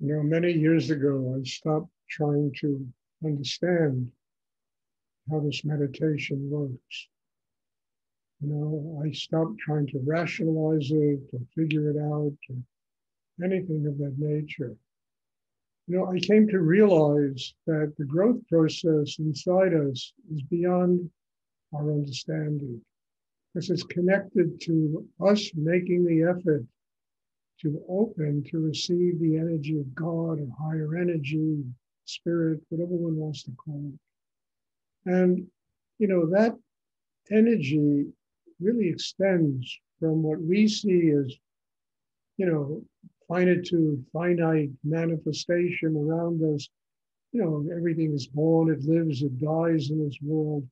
Many years ago, I stopped trying to understand how this meditation works. I stopped trying to rationalize it or figure it out or anything of that nature. I came to realize that the growth process inside us is beyond our understanding because it's connected to us making the effort to open to receive the energy of God or higher energy, spirit, whatever one wants to call it. And, that energy really extends from what we see as, finitude, finite manifestation around us. Everything is born, it lives, it dies in this world,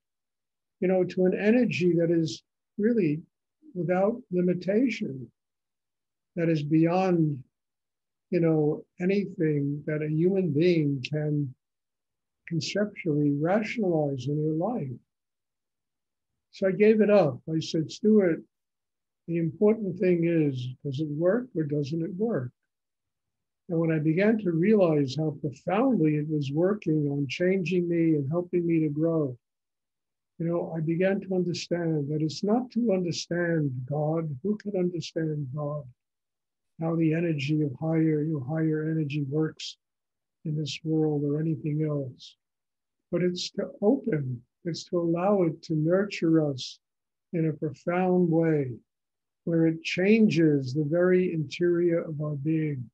to an energy that is really without limitation, that is beyond, anything that a human being can conceptually rationalize in their life. So I gave it up. I said, Stuart, the important thing is, does it work or doesn't it work? And when I began to realize how profoundly it was working on changing me and helping me to grow, I began to understand that it's not to understand God. Who can understand God? How the energy of higher energy works in this world or anything else. But it's to open, it's to allow it to nurture us in a profound way where it changes the very interior of our being.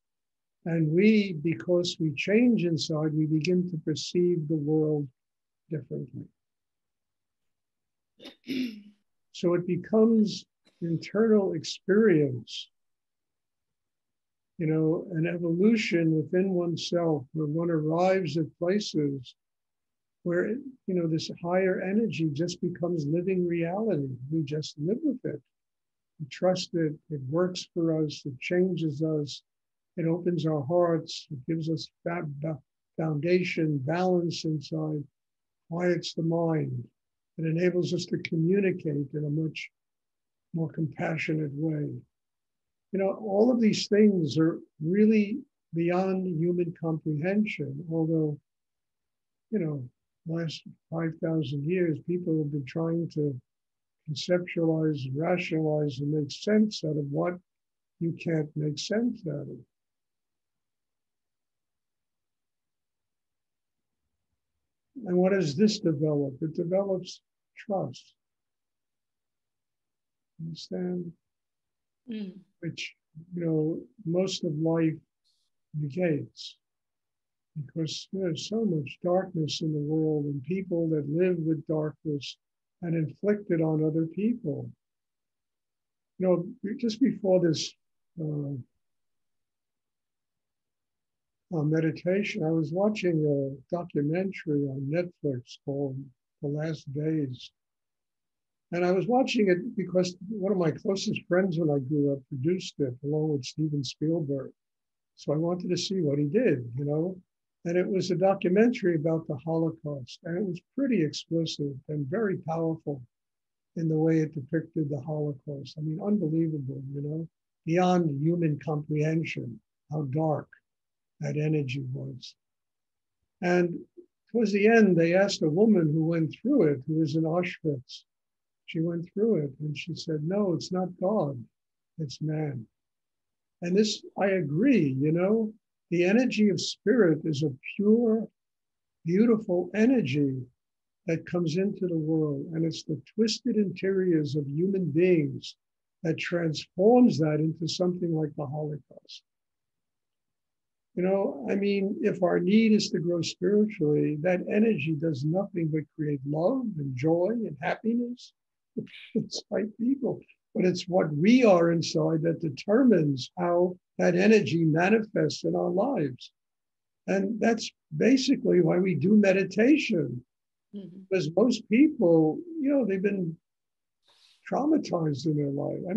And we, because we change inside, we begin to perceive the world differently. So it becomes internal experience, an evolution within oneself where one arrives at places where, this higher energy just becomes living reality. We just live with it. We trust it. It works for us. It changes us. It opens our hearts. It gives us foundation, balance inside, quiets the mind. It enables us to communicate in a much more compassionate way. All of these things are really beyond human comprehension, although, last 5,000 years, people have been trying to conceptualize, rationalize, and make sense out of what you can't make sense out of. And what does this develop? It develops trust. Understand? Which, most of life negates. Because there's so much darkness in the world and people that live with darkness and inflict it on other people. Just before this meditation, I was watching a documentary on Netflix called The Last Days. And I was watching it because one of my closest friends when I grew up produced it along with Steven Spielberg. So I wanted to see what he did, And it was a documentary about the Holocaust. And it was pretty explicit and very powerful in the way it depicted the Holocaust. I mean, unbelievable, beyond human comprehension, how dark that energy was. And towards the end, they asked a woman who went through it, who was in Auschwitz. She went through it and she said, no, it's not God, it's man. And this, I agree, the energy of spirit is a pure, beautiful energy that comes into the world. And it's the twisted interiors of human beings that transforms that into something like the Holocaust. If our need is to grow spiritually, that energy does nothing but create love and joy and happiness inside people. But it's what we are inside that determines how that energy manifests in our lives. And that's basically why we do meditation. Mm-hmm. Because most people, they've been traumatized in their life. I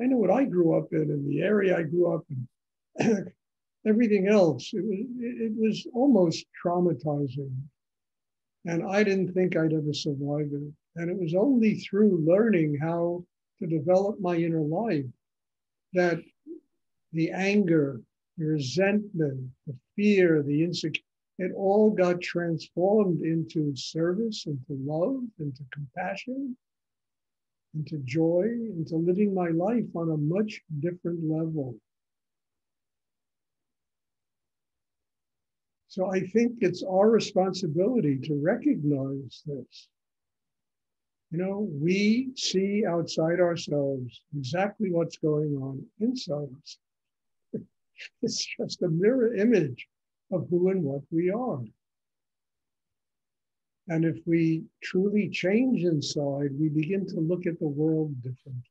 know what I grew up in the area I grew up in. Everything else, it was almost traumatizing. And I didn't think I'd ever survive it. And it was only through learning how to develop my inner life that the anger, the resentment, the fear, the insecurity, it all got transformed into service, into love, into compassion, into joy, into living my life on a much different level. So I think it's our responsibility to recognize this. You know, we see outside ourselves exactly what's going on inside us. It's just a mirror image of who and what we are. And if we truly change inside, we begin to look at the world differently.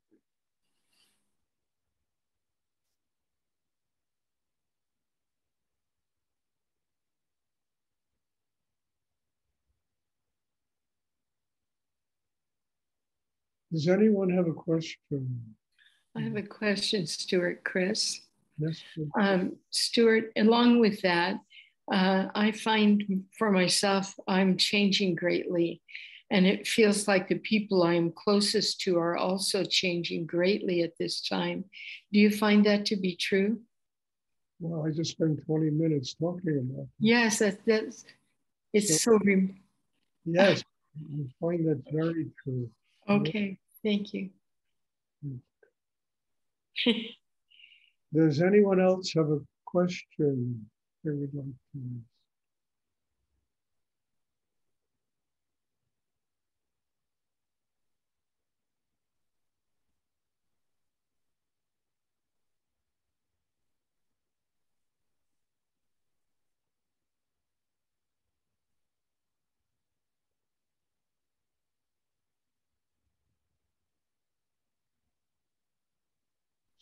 Does anyone have a question? I have a question, Stuart, Chris. Yes, please. Stuart, along with that, I find for myself, I'm changing greatly. And it feels like the people I'm closest to are also changing greatly at this time. Do you find that to be true? Well, I just spent 20 minutes talking about this. Yes, it's so yes, I find that very true. Okay, thank you. Does anyone else have a question they would like to ask?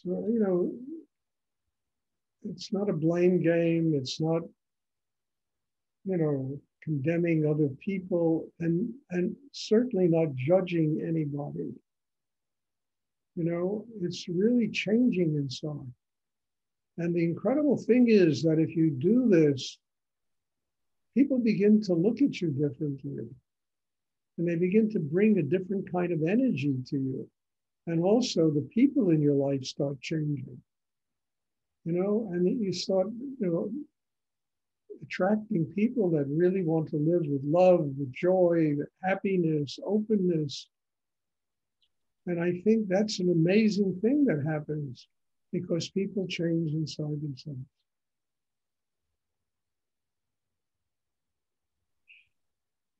So, you know, it's not a blame game. It's not, you know, condemning other people and certainly not judging anybody. You know, it's really changing inside. And the incredible thing is that if you do this, people begin to look at you differently. And they begin to bring a different kind of energy to you. And also the people in your life start changing. You know, and you start, you know, attracting people that really want to live with love, with joy, with happiness, openness. And I think that's an amazing thing that happens because people change inside themselves.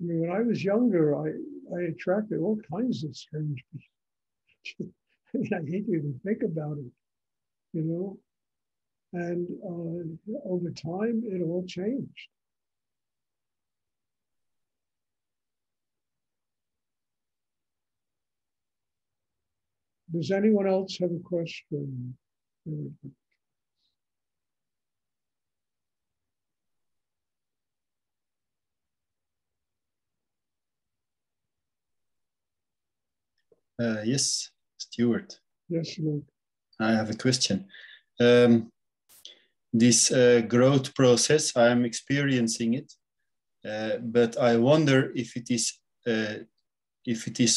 I mean, when I was younger, I attracted all kinds of strange people. I mean, I hate to even think about it, you know. And over time, it all changed. Does anyone else have a question? Yes, Stuart. Yes, Luke. I have a question. This growth process, I am experiencing it, but I wonder if it is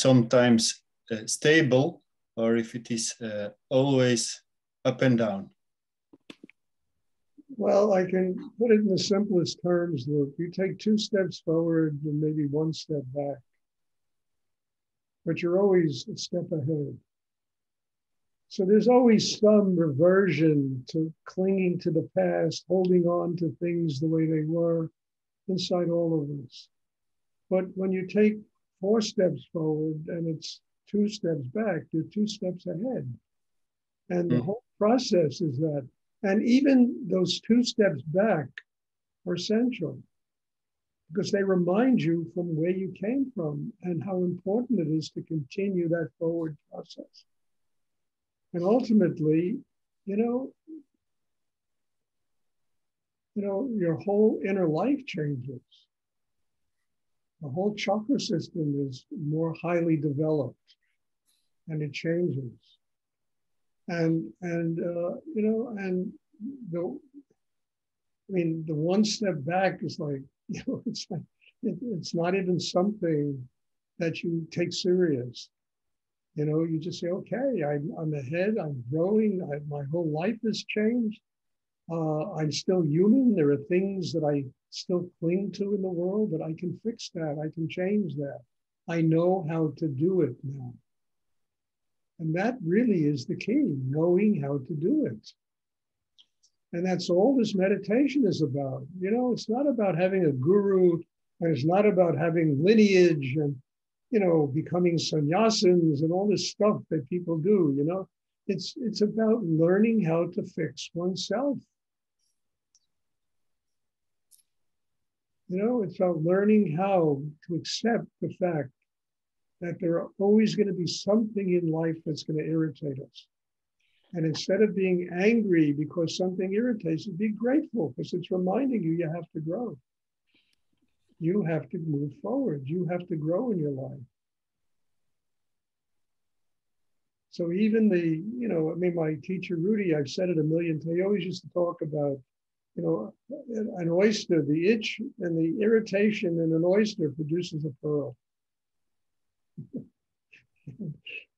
sometimes stable or if it is always up and down. Well, I can put it in the simplest terms, Luke. You take 2 steps forward and maybe 1 step back, but you're always a step ahead. So there's always some reversion to clinging to the past, holding on to things the way they were inside all of us. But when you take 4 steps forward and it's 2 steps back, you're 2 steps ahead. And the whole process is that. And even those 2 steps back are essential because they remind you from where you came from and how important it is to continue that forward process. And ultimately, you know, your whole inner life changes. The whole chakra system is more highly developed, and it changes. And you know, and the 1 step back is like, you know, it's like it's not even something that you take serious. You know, you just say, okay, I'm ahead, I'm growing, my whole life has changed. I'm still human. There are things that I still cling to in the world, but I can fix that. I can change that. I know how to do it now. And that really is the key, knowing how to do it. And that's all this meditation is about. You know, it's not about having a guru, and it's not about having lineage and, you know, becoming sannyasins and all this stuff that people do, you know. It's about learning how to fix oneself. You know, it's about learning how to accept the fact that there are always going to be something in life that's going to irritate us. And instead of being angry because something irritates you, be grateful because it's reminding you you have to grow. You have to move forward. You have to grow in your life. So even the, you know, I mean, my teacher, Rudy, I've said it a million times, he always used to talk about, you know, an oyster, the itch and the irritation in an oyster produces a pearl.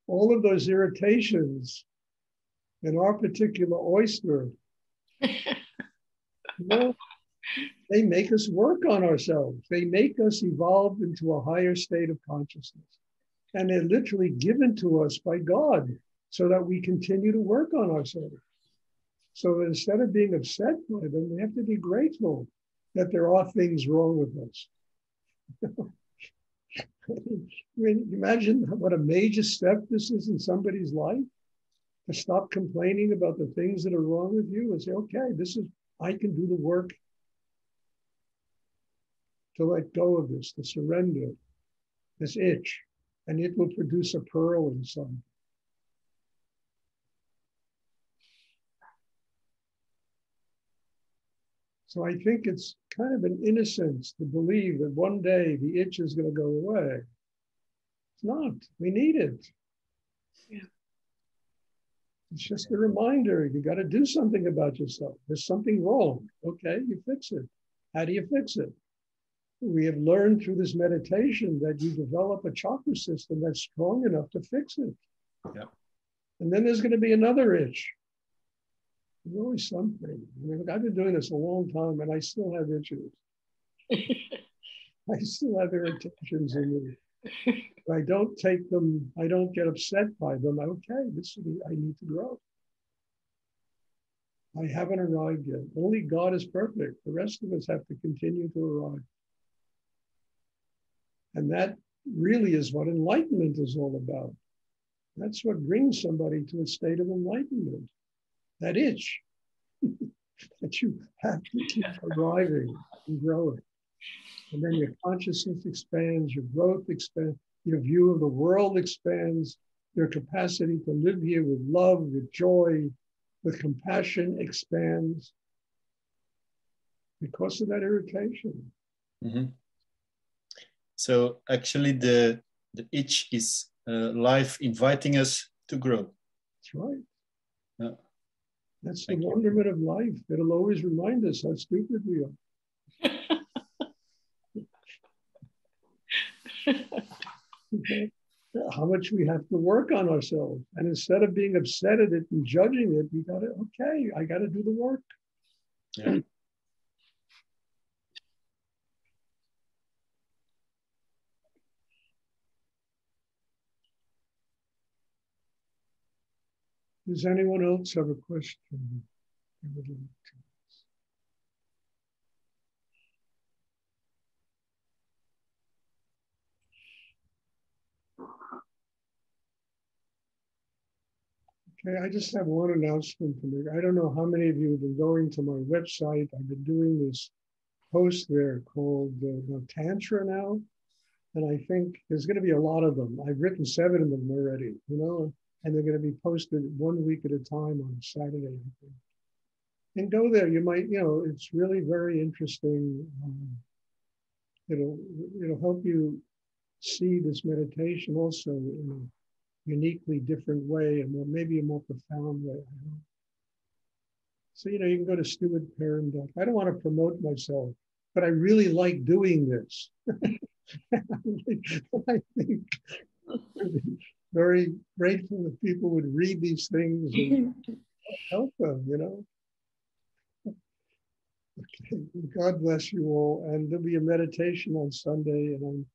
All of those irritations in our particular oyster, you know, they make us work on ourselves. They make us evolve into a higher state of consciousness. And they're literally given to us by God so that we continue to work on ourselves. So instead of being upset by them, we have to be grateful that there are things wrong with us. I mean, imagine what a major step this is in somebody's life, to stop complaining about the things that are wrong with you and say, okay, I can do the work to let go of this, to surrender this itch, and it will produce a pearl inside. So I think it's kind of an innocence to believe that one day the itch is going to go away. It's not. We need it. Yeah. It's just a reminder. You got to do something about yourself. There's something wrong. Okay, you fix it. How do you fix it? We have learned through this meditation that you develop a chakra system that's strong enough to fix it. Yeah. And then there's going to be another itch. There's always something. I mean, look, I've been doing this a long time and I still have itches. I still have irritations in me. I don't take them, I don't get upset by them. Okay, I need to grow. I haven't arrived yet. Only God is perfect. The rest of us have to continue to arrive. And that really is what enlightenment is all about. That's what brings somebody to a state of enlightenment. That itch that you have to keep arriving and growing. And then your consciousness expands, your growth expands, your view of the world expands, your capacity to live here with love, with joy, with compassion expands because of that irritation. Mm-hmm. So actually the itch is life inviting us to grow. That's right. Yeah. That's the wonderment of life. It'll always remind us how stupid we are. Okay. How much we have to work on ourselves. And instead of being upset at it and judging it, we got to, okay, I got to do the work. Yeah. Does anyone else have a question you would like to ask? Okay, I just have one announcement to make. I don't know how many of you have been going to my website. I've been doing this post there called Tantra now. And I think there's going to be a lot of them. I've written 7 of them already, you know, and they're going to be posted 1 week at a time on Saturday, I think. And go there. You might, you know, it's really very interesting. It'll help you see this meditation also in a uniquely different way, and maybe a more profound way. So, you know, you can go to Stuart Perrin. I don't want to promote myself, but I really like doing this. I think I'd be very grateful if people would read these things and help them, you know. Okay. God bless you all. And there'll be a meditation on Sunday, and I'm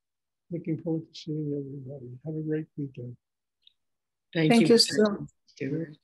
looking forward to seeing everybody. Have a great weekend. Thank you, Stuart. Stuart.